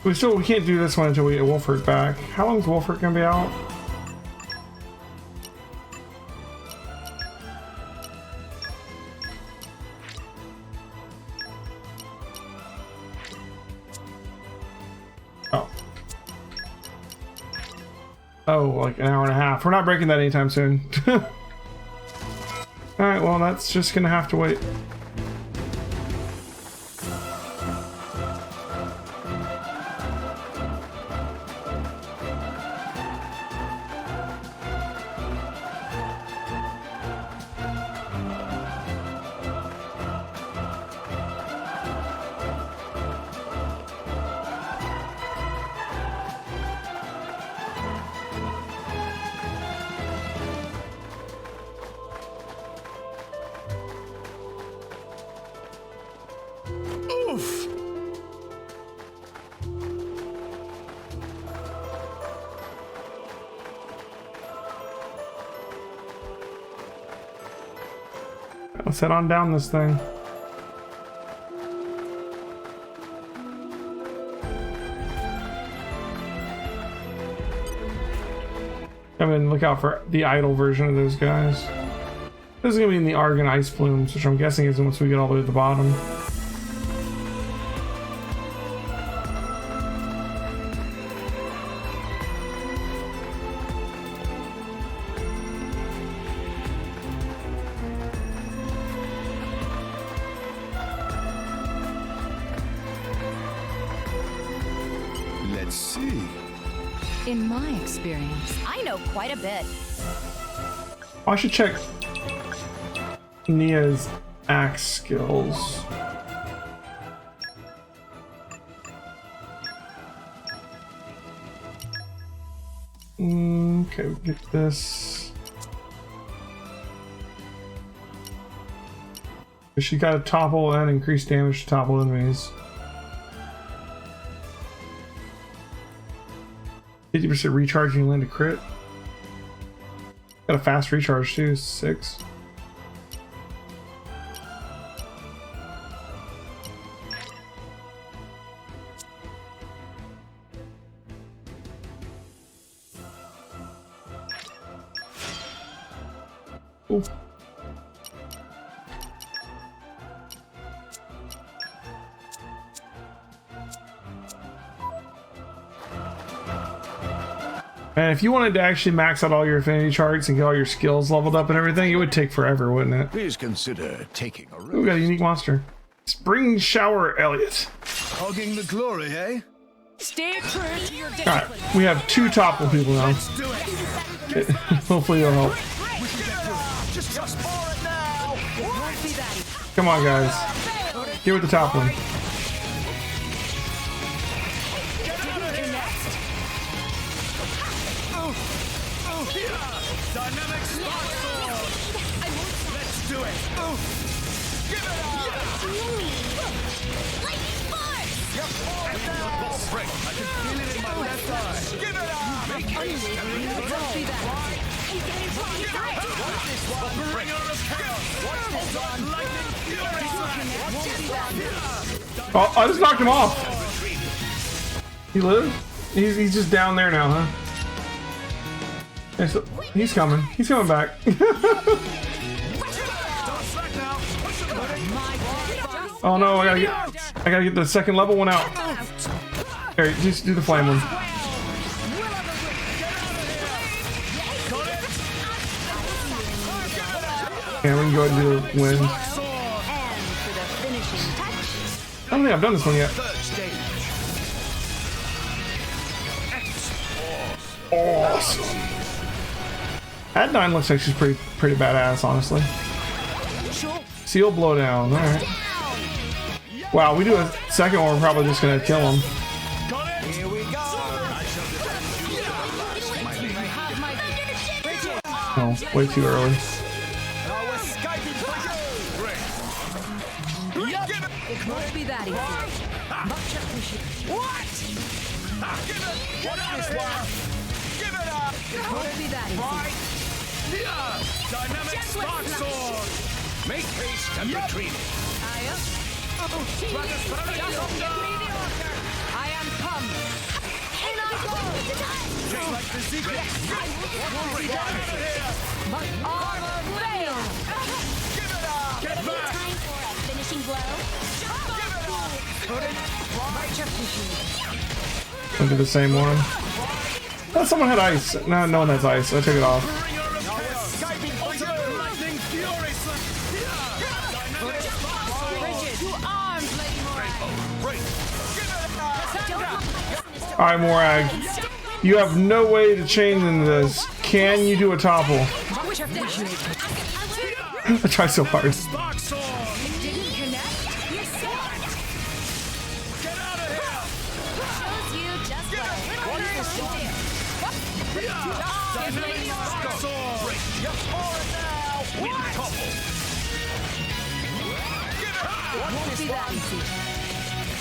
We can't do this one until we get Wolfert back. How long is Wolfert gonna be out? Oh, like an hour and a half. We're not breaking that anytime soon. Alright, well, that's just gonna have to wait. Let's head on down this thing. I mean, look out for the idle version of those guys. This is gonna be in the Argon Ice Plumes, which I'm guessing is once we get all the way to the bottom. Let's see. In my experience, I know quite a bit. I should check Nia's axe skills. Okay, we get this. She got a topple and increased damage to topple enemies. 50% recharging land a crit. Got a fast recharge too, 6. Ooh. And if you wanted to actually max out all your affinity charts and get all your skills leveled up and everything, it would take forever, wouldn't it? Please consider taking a rest. Ooh, we got a unique monster. Spring Shower Elliot. Hogging the glory, eh? Stay true to your discipline. Alright, we have 2 topple people now. Let's do it. Hopefully it'll help. Just for it now. Come on, guys. Get with the top one. Dynamic spark sword. Let's do it. Give it up. Lightning force! You're forward now. Ball break. I can feel it in my left eye. Give it up. Make haste. Don't be that. Watch this one. Bring on the chaos. Watch this one. Lightning fury. Oh, I just knocked him off. He lived? He's just down there now, huh? He's coming. He's coming back. Oh no, I gotta get the second level one out. Here, just do the flame one. Yeah, we can go ahead and do the wind. I don't think I've done this one yet. Awesome. At 9 looks like she's pretty badass, honestly. Seal blowdown. All right. Wow, we do a second one, we're probably just gonna kill him. Here we go. Oh, way too early. It won't be that easy. Much appreciated. What? Give it up. It won't be that easy. Dynamic spark sword. Make haste and retreat. I am come. physique. My armor failed. Give it up. Get back. Time for a finishing blow. Give it up. Couldn't. Butcher tissue. I'll do the same one. Oh, someone had ice. No, no one has ice. I took it off. Bringer of escaping ultimate lightning fury slam. Two arms, Lady Morag. Alright, Morag. You have no way to chain into this. Can you do a topple? Butcher tissue. I tried so hard. Spark sword. Didn't connect. You're safe. Get out of here. Shows you just what it is to do. Spark sword. You're falling now. We topple. Won't be that easy.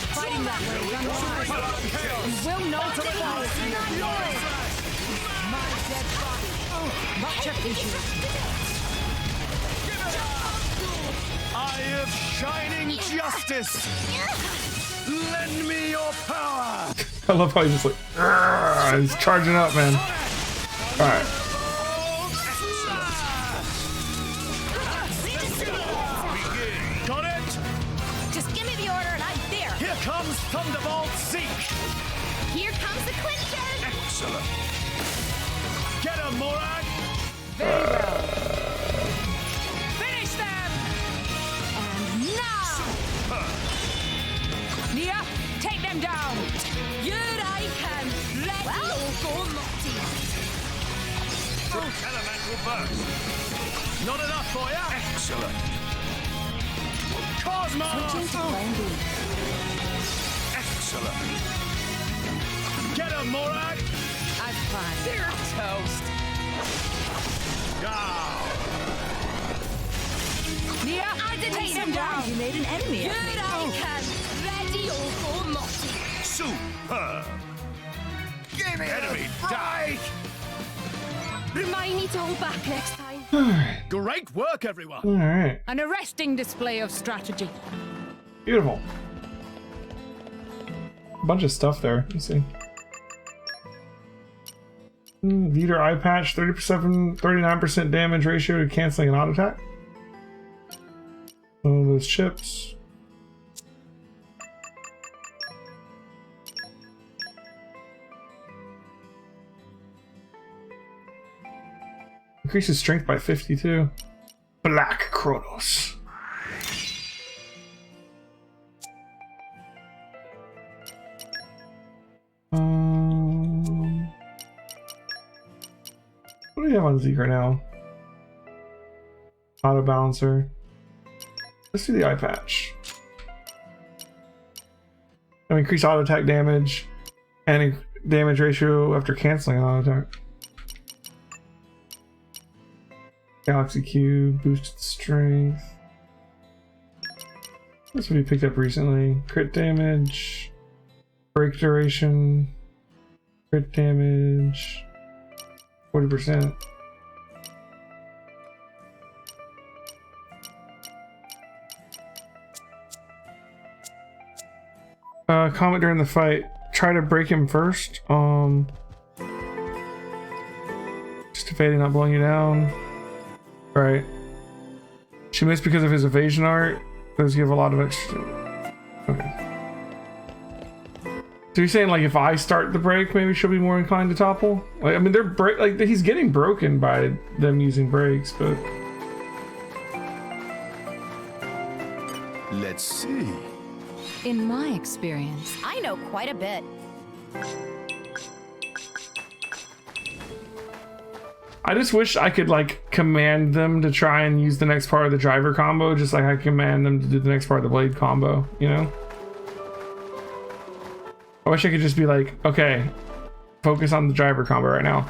Fighting that way is unwise. And will not fall. My dead body. Butcher tissue. Eye of shining justice. Lend me your power. I love how he's just like, "Argh," he's charging up, man. Alright. Got it. Just give me the order and I'm there. Here comes Thunderbolt Zeke. Here comes the clincher. Excellent. Get him, Morag. Very well. Finish them! And now! Nia, take them down! Here I can! Let Well, go naughty! Elemental burst. Not enough for ya. Excellent. Cosmos. Excellent. Get him, Morag. As planned. They're toast. Now. Nia, take them down! You made an enemy. Here I can! Ready or go naughty. Superb. Give me enemy die. Remind me to hold back next time. Great work, everyone. Alright. An arresting display of strategy. Beautiful. Bunch of stuff there. Let's see. Leader eye patch, 39% damage ratio to canceling an auto attack. One of those chips. Increases strength by 52. Black Chronos. What do we have on Zeke right now? Auto balancer. Let's do the eye patch. Increase auto attack damage and damage ratio after canceling an auto attack. Galaxy Cube, boosted strength. That's what we picked up recently. Crit damage, break duration, crit damage, 40%. Comment during the fight. Try to break him first. Just evading, not blowing you down. Right. She missed because of his evasion art. Those give a lot of extra. Okay. So you're saying like if I start the break, maybe she'll be more inclined to topple? Like, I mean, they're like he's getting broken by them using breaks, but Let's see. In my experience, I know quite a bit. I just wish I could like command them to try and use the next part of the driver combo, just like I command them to do the next part of the blade combo, you know? I wish I could just be like, okay, focus on the driver combo right now.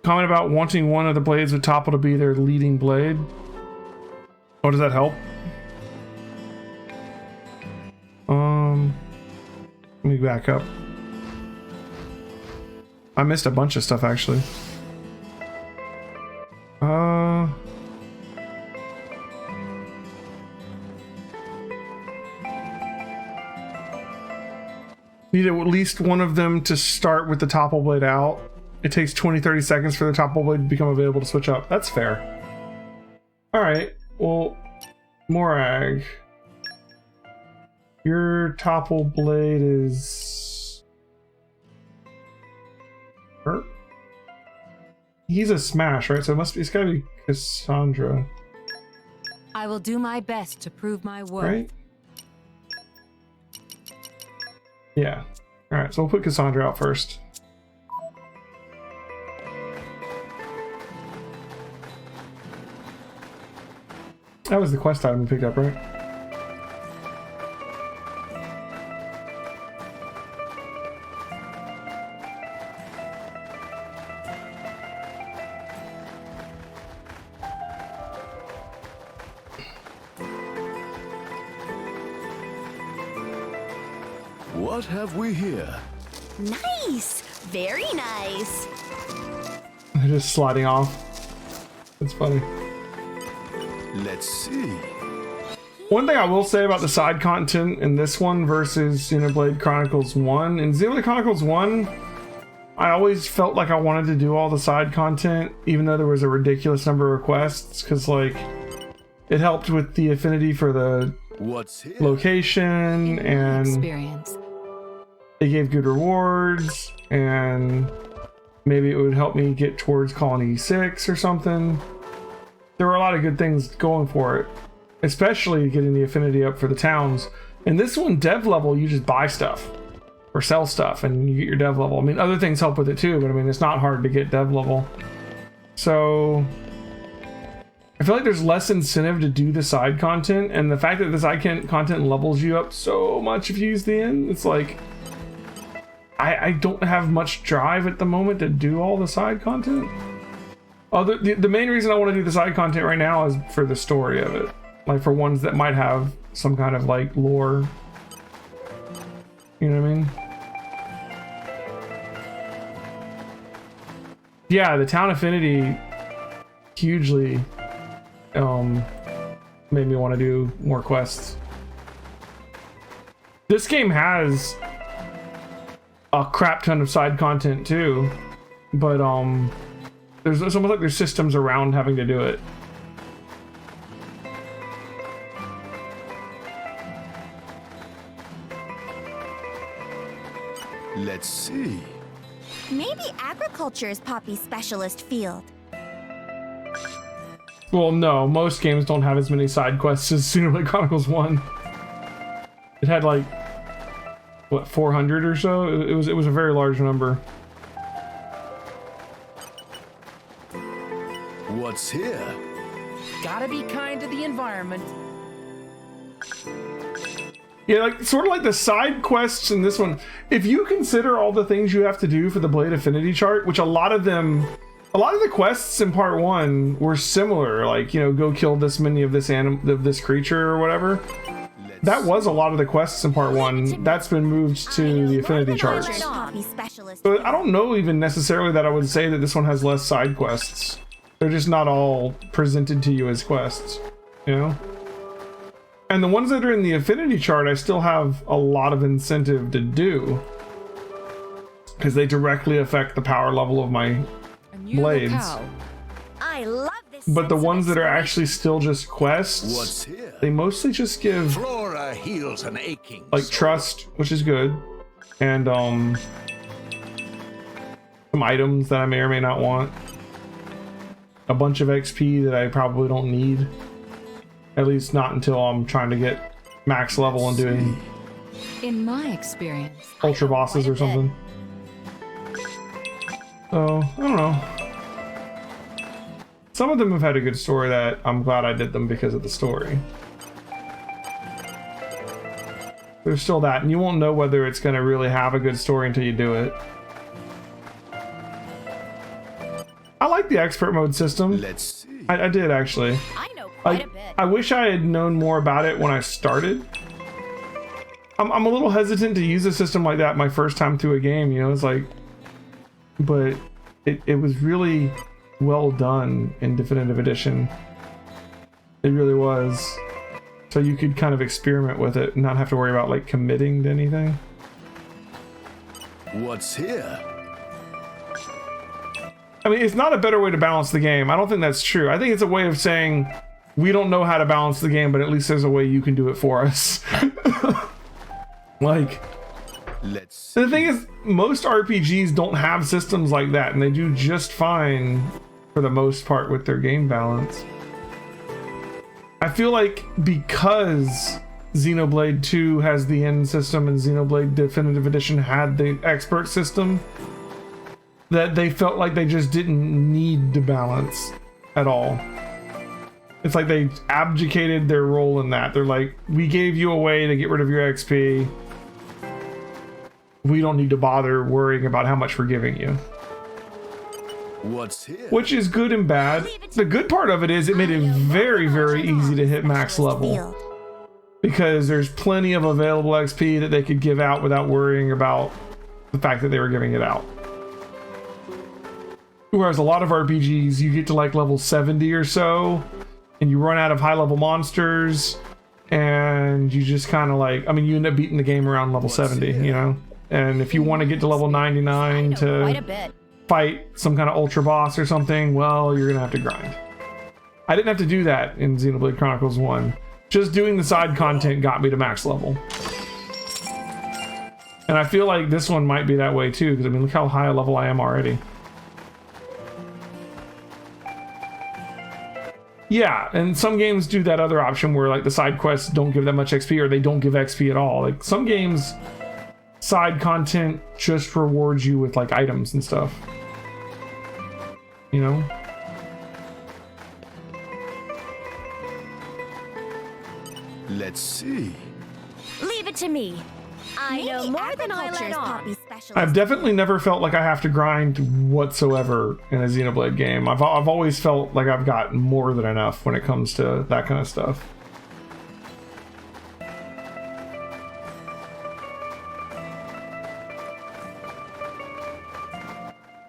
Comment about wanting one of the blades with topple to be their leading blade. Oh, does that help? Let me back up. I missed a bunch of stuff actually. need at least one of them to start with the topple blade out. It takes 20-30 seconds for the topple blade to become available to switch up. That's fair. Alright, well, Morag. Your topple blade is... Hurt? He's a smash, right? So it must be, it's gotta be Cassandra. I will do my best to prove my worth. Right? Yeah. Alright, so we'll put Cassandra out first. That was the quest item we picked up, right? What have we here? Nice! Very nice! They're just sliding off. That's funny. Let's see. One thing I will say about the side content in this one versus Xenoblade Chronicles 1. In Xenoblade Chronicles 1, I always felt like I wanted to do all the side content, even though there was a ridiculous number of requests, because, like, it helped with the affinity for the What's here? location, and Experience. they gave good rewards, and maybe it would help me get towards Colony 6 or something. There were a lot of good things going for it, especially getting the affinity up for the towns. In this one, dev level, you just buy stuff or sell stuff and you get your dev level. I mean, other things help with it too, but I mean, it's not hard to get dev level. So I feel like there's less incentive to do the side content, and the fact that the side content levels you up so much if you use the end, it's like I don't have much drive at the moment to do all the side content. The main reason I want to do the side content right now is for the story of it. Like, for ones that might have some kind of, like, lore. You know what I mean? Yeah, the town affinity hugely made me want to do more quests. This game has a crap ton of side content too, but it's almost like there's systems around having to do it. Let's see. Maybe agriculture is Poppy's specialist field. Well, no, most games don't have as many side quests as Xenoblade Chronicles 1. It had like, what, 400 or so? It was a very large number. What's here? Gotta be kind to the environment. Yeah, like sort of like the side quests in this one. If you consider all the things you have to do for the Blade Affinity chart, which a lot of the quests in part 1 were similar, like, you know, go kill this many of this creature or whatever. That was a lot of the quests in part 1. That's been moved to the affinity charts. So I don't know even necessarily that I would say that this one has less side quests. They're just not all presented to you as quests, you know? And the ones that are in the affinity chart, I still have a lot of incentive to do, because they directly affect the power level of my blades. I love this. But the ones that are actually still just quests, What's here? they mostly just give Flora heals an aching like soul. trust, which is good, and some items that I may or may not want, a bunch of XP that I probably don't need, at least not until I'm trying to get max level and doing In my experience, ultra bosses or something. So I don't know. Some of them have had a good story that I'm glad I did them because of the story. There's still that, and you won't know whether it's going to really have a good story until you do it. I like the expert mode system. Let's see. I did actually. I know quite a bit. I wish I had known more about it when I started. I'm a little hesitant to use a system like that my first time through a game, you know, it's like, but it was really well done in Definitive Edition. It really was. So you could kind of experiment with it and not have to worry about like committing to anything. What's here? I mean, it's not a better way to balance the game. I don't think that's true. I think it's a way of saying we don't know how to balance the game, but at least there's a way you can do it for us. Like, the thing is, most RPGs don't have systems like that, and they do just fine for the most part with their game balance. I feel like because Xenoblade 2 has the end system and Xenoblade Definitive Edition had the expert system, that they felt like they just didn't need to balance at all. It's like they abdicated their role in that. They're like, we gave you a way to get rid of your XP. We don't need to bother worrying about how much we're giving you. What's here? Which is good and bad. The good part of it is it made it very, very easy to hit max level. Because there's plenty of available XP that they could give out without worrying about the fact that they were giving it out. Whereas a lot of RPGs, you get to like level 70 or so, and you run out of high level monsters, and you just kind of like, I mean, you end up beating the game around level 70, you know? And if you want to get to level 99 to fight some kind of ultra boss or something, well, you're gonna have to grind. I didn't have to do that in Xenoblade Chronicles 1. Just doing the side content got me to max level. And I feel like this one might be that way too, because I mean, look how high a level I am already. Yeah, and some games do that other option where like the side quests don't give that much XP, or they don't give XP at all. Like some games, side content just rewards you with like items and stuff. You know? Let's see. Leave it to me. I know more than I let on. I've definitely never felt like I have to grind whatsoever in a Xenoblade game. I've always felt like I've got more than enough when it comes to that kind of stuff.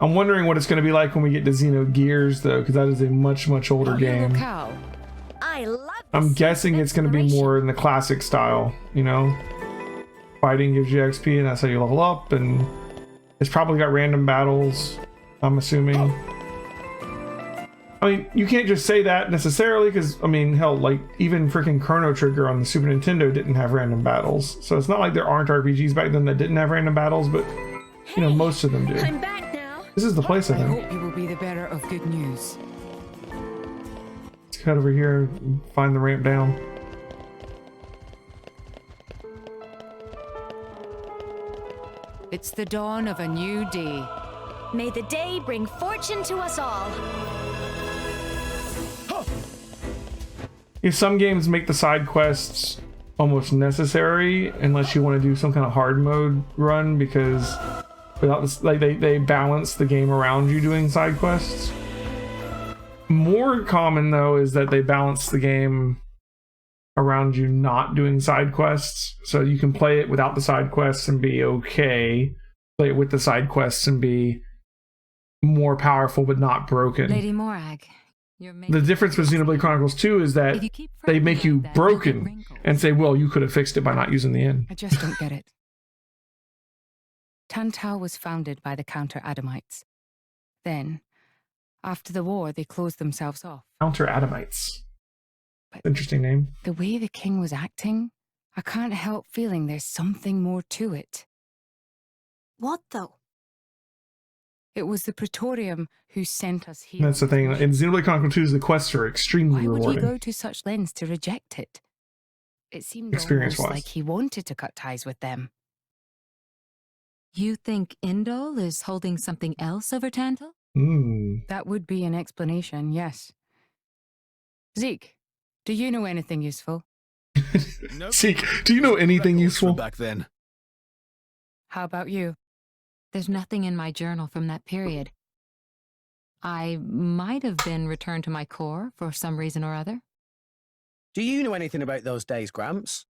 I'm wondering what it's going to be like when we get to Xenogears, though, because that is a much, much older game. I love I'm guessing it's going to be more in the classic style, you know? Fighting gives you XP, and that's how you level up, and it's probably got random battles, I'm assuming. I mean, you can't just say that necessarily, because, I mean, hell, like, even freaking Chrono Trigger on the Super Nintendo didn't have random battles. So it's not like there aren't RPGs back then that didn't have random battles, but, you know, most of them do. I'm back now. This is the place, I I think. hope you will be the bearer of good news. Let's cut over here and find the ramp down. It's the dawn of a new day. May the day bring fortune to us all. Yeah, some games make the side quests almost necessary unless you want to do some kind of hard mode run, because without this, like they balance the game around you doing side quests. More common though is that they balance the game around you not doing side quests, so you can play it without the side quests and be okay, play it with the side quests and be more powerful but not broken. Lady Morag, you're The difference with Xenoblade Chronicles 2 is that they make you broken and say, well, you could have fixed it by not using the end. I just don't get it. Tantal was founded by the Counter-Adamites. Then, after the war, they closed themselves off. Counter-Adamites. Interesting name. The way the king was acting, I can't help feeling there's something more to it. What though? It was the Praetorium who sent us here. That's the thing. In Xenoblade Chronicles 2, the quests are extremely Why would he rewarding. go to such lengths to reject it? It seemed Experience-wise. almost like he wanted to cut ties with them. You think Indol is holding something else over Tantal? That would be an explanation, yes. Zeke, do you know anything useful? Nope. Zeke, do you know anything Records from useful? back then? How about you? There's nothing in my journal from that period. I might have been returned to my core for some reason or other. Do you know anything about those days, Gramps?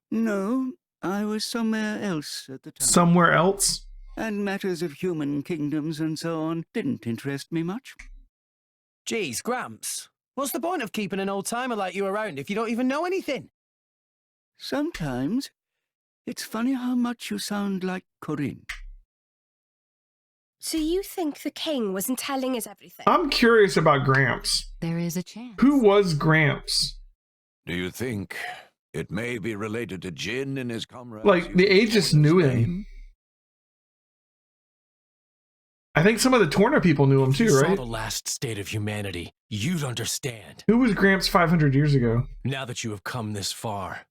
No, I was somewhere else at the time. Somewhere else? And matters of human kingdoms and so on didn't interest me much. Geez, Gramps. What's the point of keeping an old-timer like you around if you don't even know anything? Sometimes It's funny how much you sound like Corinne. So you think the king wasn't telling us everything? I'm curious about Gramps. There is a chance. Who was Gramps? Do you think it may be related to Jin and his comrades? Like, the Aegis knew him. I think some of the Torna people knew him too, If you right? saw the last state of humanity, you'd understand. Who was Gramps 500 years ago? Now that you have come this far.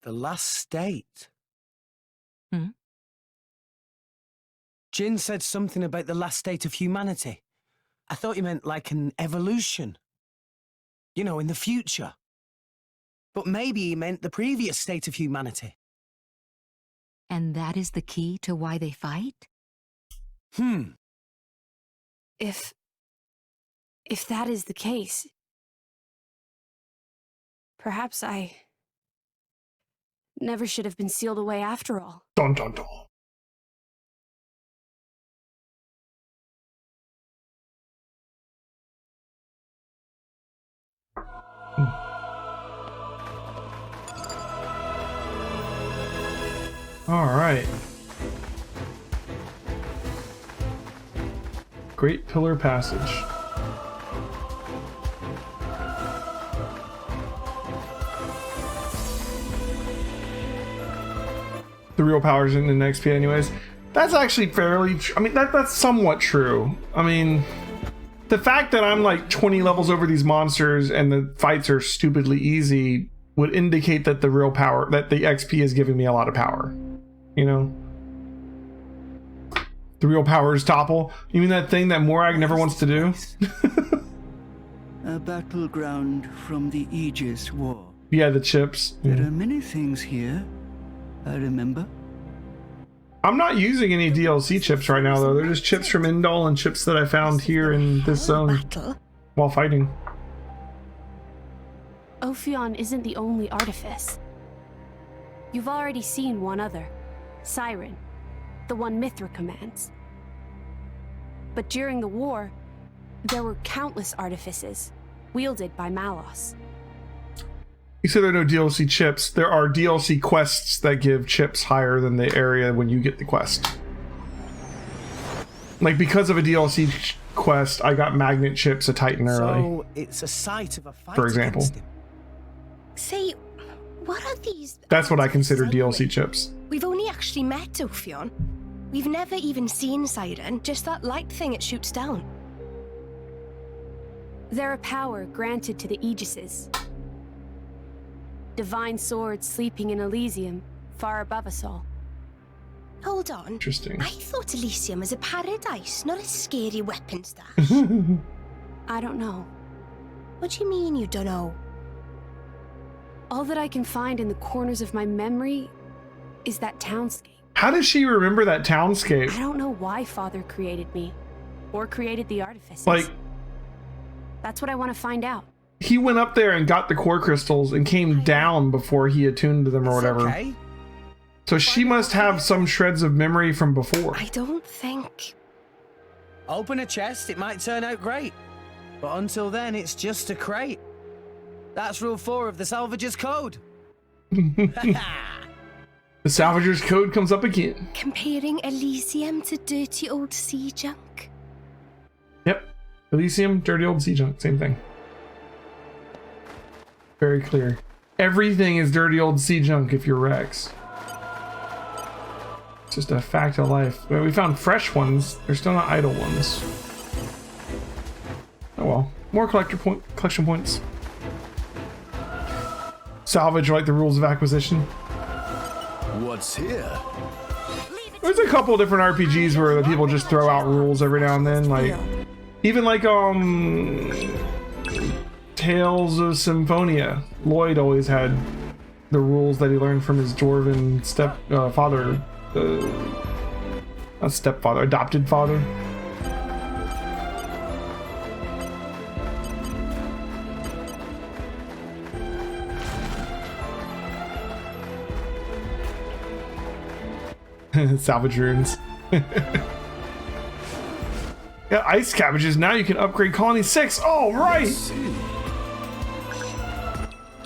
The last state. Hmm? Jin said something about the last state of humanity. I thought you meant like an evolution. You know, in the future. But maybe he meant the previous state of humanity. And that is the key to why they fight? If that is the case, perhaps I never should have been sealed away after all. Dun dun dun. All right. Great Pillar Passage. The real power's in the XP anyways. That's actually fairly I mean, that's somewhat true. I mean, the fact that I'm like 20 levels over these monsters and the fights are stupidly easy would indicate that the real power, that the XP is giving me a lot of power. You know? The real power is topple. You mean that thing that Morag never wants to do? A battleground from the Aegis War. Yeah, the chips. There are many things here, I remember. I'm not using any DLC chips right now, though. They're just chips from Indol and chips that I found here in this zone while fighting. Ophion isn't the only artifice. You've already seen one other, Siren, the one Mithra commands. But during the war, there were countless artifices, wielded by Malos. You said there are no DLC chips. There are DLC quests that give chips higher than the area when you get the quest. Like, because of a DLC quest, I got magnet chips a Titan early. So it's a site of a fight, for example. Say, what are these? That's what I consider DLC chips. We've only actually met Ophion. We've never even seen Siren, just that light thing it shoots down. They're a power granted to the Aegises. Divine swords sleeping in Elysium, far above us all. Hold on. Interesting. I thought Elysium was a paradise, not a scary weapon stash. I don't know. What do you mean you don't know? All that I can find in the corners of my memory is that townscape. How does she remember that townscape? I don't know why Father created me, or created the artifices. Like, that's what I want to find out. he went up there and got the core crystals and came down before he attuned to them or whatever. Okay. So she must have some shreds of memory from before. I don't think... Open a chest, it might turn out great. But until then, it's just a crate. That's rule 4 of the Salvager's Code. The Salvager's Code comes up again. Comparing Elysium to dirty old sea junk. Yep. Elysium, dirty old sea junk, same thing. Very clear. Everything is dirty old sea junk if you're Rex. It's just a fact of life. But we found fresh ones. They're still not idle ones. Oh well. More collection points. Salvage, like the rules of acquisition. What's here? There's a couple different RPGs where the people just throw out rules every now and then, like even like Tales of Symphonia. Lloyd always had the rules that he learned from his dwarven father, not stepfather, adopted father. Salvage runes. Yeah, ice cabbages. Now you can upgrade colony 6. Oh, right.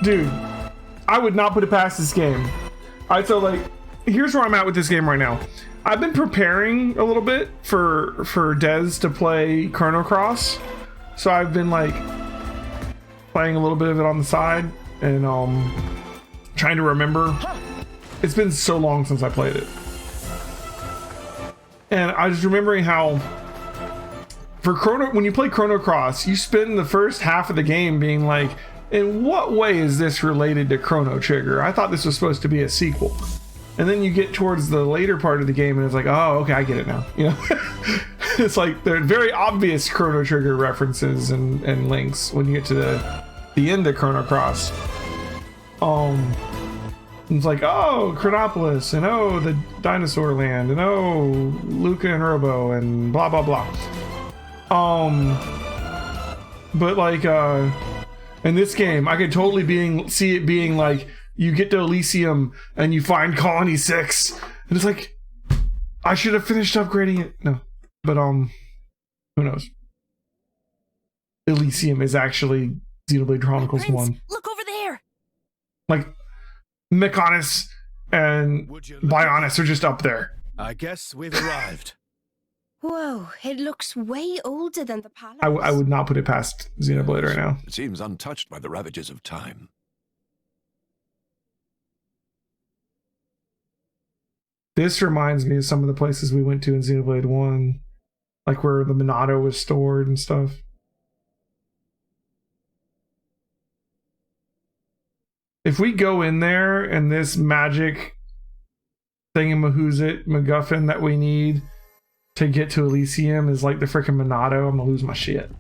Dude, I would not put it past this game. Alright, so like, here's where I'm at with this game right now. I've been preparing a little bit for Dez to play Chrono Cross. So I've been like playing a little bit of it on the side and trying to remember. It's been so long since I played it. And I was remembering how when you play Chrono Cross, you spend the first half of the game being like, in what way is this related to Chrono Trigger? I thought this was supposed to be a sequel. And then you get towards the later part of the game and it's like, oh, okay, I get it now. You know, it's like there are very obvious Chrono Trigger references and links when you get to the end of Chrono Cross. It's like, oh, Chronopolis, and oh, the Dinosaur Land, and oh, Luca and Robo, and blah blah blah. But like, in this game, I could totally see it being like, you get to Elysium and you find Colony 6, and it's like, I should have finished upgrading it. No, but who knows? Elysium is actually Xenoblade Chronicles 1. Look over there. Like, Mechonis and Bionis are just up there. I guess we've arrived. Whoa, it looks way older than the palace. I would not put it past Xenoblade right now. It seems untouched by the ravages of time. This reminds me of some of the places we went to in Xenoblade 1. Like where the Monado was stored and stuff. If we go in there and this magic thingamahoosit MacGuffin that we need to get to Elysium is like the frickin' Monado, I'm gonna lose my shit.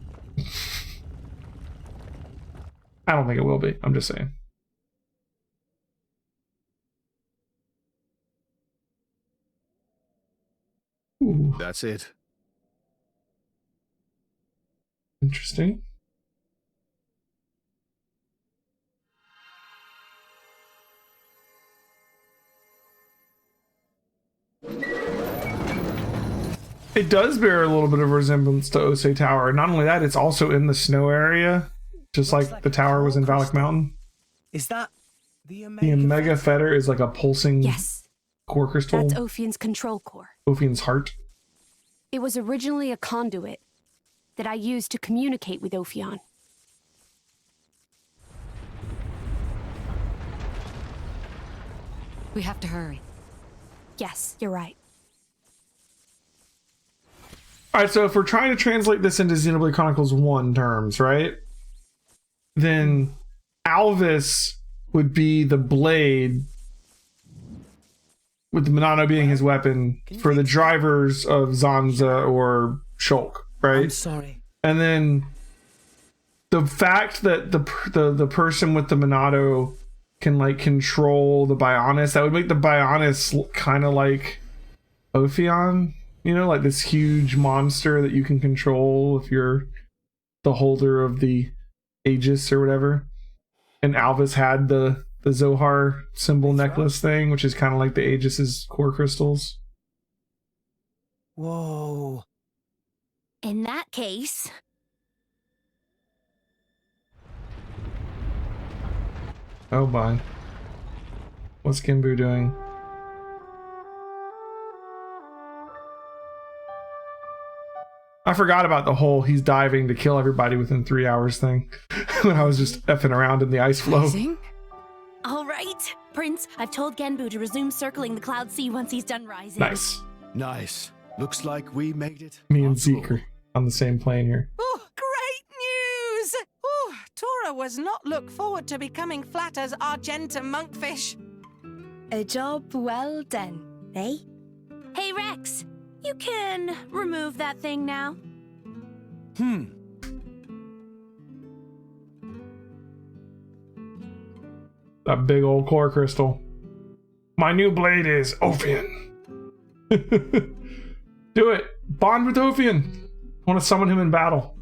I don't think it will be. I'm just saying. Ooh. That's it. Interesting. It does bear a little bit of resemblance to Osei Tower. Not only that, it's also in the snow area, just like the tower was in Valak Mountain. Is that the Omega Fetter is like a pulsing core crystal. That's Ophian's control core. Ophian's heart. It was originally a conduit that I used to communicate with Ophion. We have to hurry. Yes, you're right. Alright, so if we're trying to translate this into Xenoblade Chronicles 1 terms, right? Then Alvis would be the blade, with the Monado being his weapon, for the drivers of Zanza or Shulk, right? I'm sorry. And then the fact that the person with the Monado can like control the Bionis, that would make the Bionis kind of like Ophion. You know, like this huge monster that you can control if you're the holder of the Aegis or whatever. And Alvis had the Zohar symbol necklace thing, which is kind of like the Aegis's core crystals. Whoa. In that case... Oh my. What's Genbu doing? I forgot about the whole he's diving to kill everybody within 3 hours thing when I was just effing around in the ice floe. All right, Prince, I've told Genbu to resume circling the Cloud Sea once he's done rising. Nice. Nice. Looks like we made it. Me and Zeke are on the same plane here. Oh, great news! Oh, Tora was not look forward to becoming flat as Argenta monkfish. A job well done, eh? Hey, Rex, you can remove that thing now. That big old core crystal. My new blade is Ophion. Do it. Bond with Ophion. I want to summon him in battle.